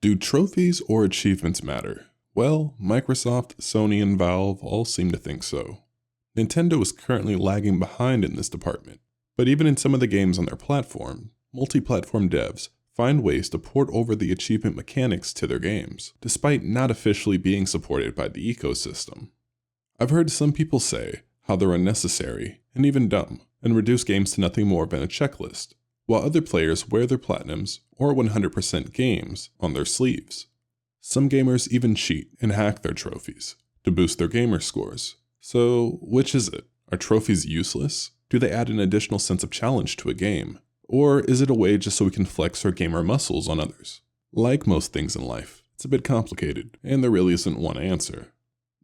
Do trophies or achievements matter? Well, Microsoft, Sony, and Valve all seem to think so. Nintendo is currently lagging behind in this department, but even in some of the games on their platform, multi-platform devs find ways to port over the achievement mechanics to their games, despite not officially being supported by the ecosystem. I've heard some people say how they're unnecessary and even dumb, and reduce games to nothing more than a checklist, while other players wear their platinums or 100% games on their sleeves. Some gamers even cheat and hack their trophies to boost their gamer scores. So, which is it? Are trophies useless? Do they add an additional sense of challenge to a game? Or is it a way just so we can flex our gamer muscles on others? Like most things in life, it's a bit complicated, and there really isn't one answer.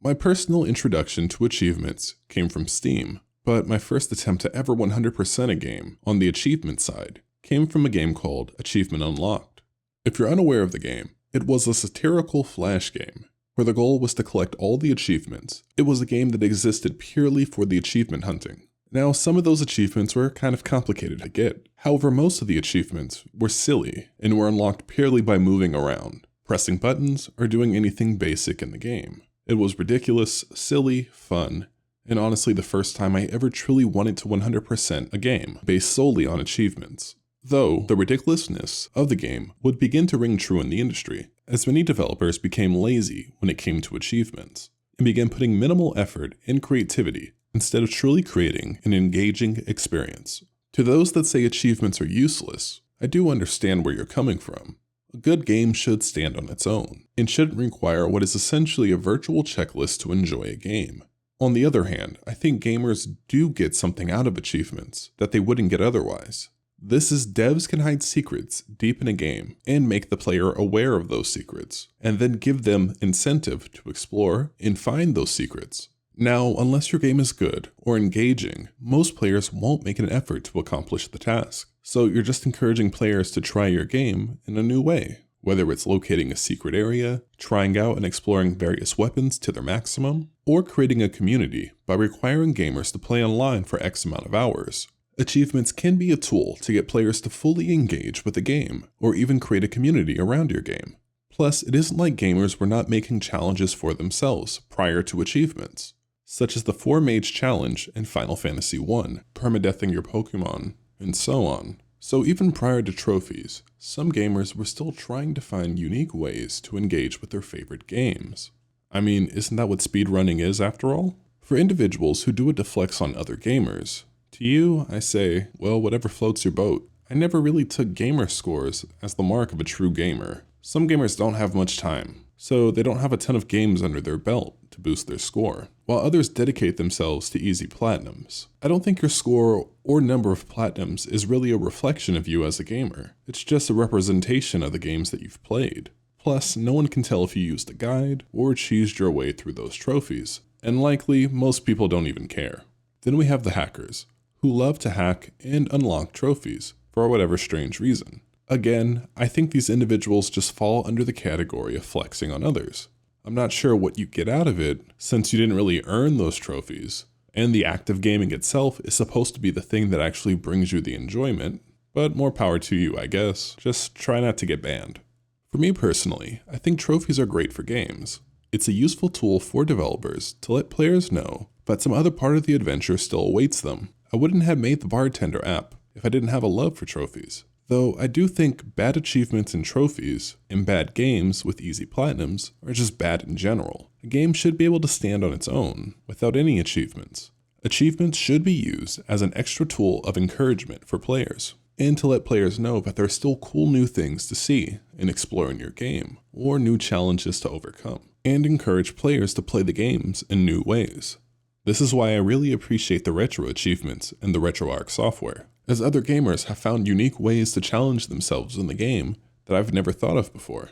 My personal introduction to achievements came from Steam, but my first attempt to ever 100% a game on the achievement side came from a game called Achievement Unlocked. If you're unaware of the game, it was a satirical flash game where the goal was to collect all the achievements. It was a game that existed purely for the achievement hunting. Now, some of those achievements were kind of complicated to get. However, most of the achievements were silly and were unlocked purely by moving around, pressing buttons, or doing anything basic in the game. It was ridiculous, silly, fun, and honestly the first time I ever truly wanted to 100% a game based solely on achievements. Though the ridiculousness of the game would begin to ring true in the industry, as many developers became lazy when it came to achievements, and began putting minimal effort and creativity instead of truly creating an engaging experience. To those that say achievements are useless, I do understand where you're coming from. A good game should stand on its own, and shouldn't require what is essentially a virtual checklist to enjoy a game. On the other hand, I think gamers do get something out of achievements that they wouldn't get otherwise. This is devs can hide secrets deep in a game and make the player aware of those secrets, and then give them incentive to explore and find those secrets. Now, unless your game is good or engaging, most players won't make an effort to accomplish the task. So you're just encouraging players to try your game in a new way, whether it's locating a secret area, trying out and exploring various weapons to their maximum, or creating a community by requiring gamers to play online for X amount of hours. Achievements can be a tool to get players to fully engage with the game, or even create a community around your game. Plus, it isn't like gamers were not making challenges for themselves prior to achievements, such as the 4-Mage Challenge in Final Fantasy I, permadeathing your Pokemon, and so on. So even prior to trophies, some gamers were still trying to find unique ways to engage with their favorite games. I mean, isn't that what speedrunning is after all? For individuals who do it to flex on other gamers, to you, I say, well, whatever floats your boat. I never really took gamer scores as the mark of a true gamer. Some gamers don't have much time, so they don't have a ton of games under their belt to boost their score, while others dedicate themselves to easy platinums. I don't think your score or number of platinums is really a reflection of you as a gamer. It's just a representation of the games that you've played. Plus, no one can tell if you used a guide or cheesed your way through those trophies, and likely, most people don't even care. Then we have the hackers, who love to hack and unlock trophies for whatever strange reason. Again, I think these individuals just fall under the category of flexing on others. I'm not sure what you get out of it, since you didn't really earn those trophies, and the act of gaming itself is supposed to be the thing that actually brings you the enjoyment, but more power to you, I guess. Just try not to get banned. For me personally, I think trophies are great for games. It's a useful tool for developers to let players know that some other part of the adventure still awaits them. I wouldn't have made the Bartender app if I didn't have a love for trophies. Though I do think bad achievements and trophies, and bad games with easy platinums, are just bad in general. A game should be able to stand on its own, without any achievements. Achievements should be used as an extra tool of encouragement for players, and to let players know that there are still cool new things to see and explore in your game, or new challenges to overcome, and encourage players to play the games in new ways. This is why I really appreciate the retro achievements and the RetroArch software, as other gamers have found unique ways to challenge themselves in the game that I've never thought of before.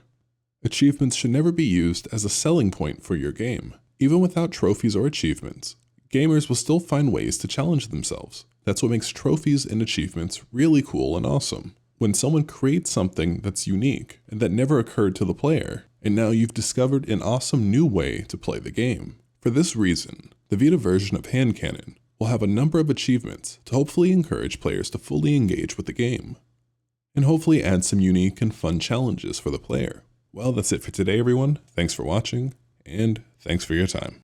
Achievements should never be used as a selling point for your game. Even without trophies or achievements, gamers will still find ways to challenge themselves. That's what makes trophies and achievements really cool and awesome. When someone creates something that's unique and that never occurred to the player, and now you've discovered an awesome new way to play the game. For this reason, the Vita version of Hand Cannon will have a number of achievements to hopefully encourage players to fully engage with the game, and hopefully add some unique and fun challenges for the player. Well, that's it for today, everyone. Thanks for watching, and thanks for your time.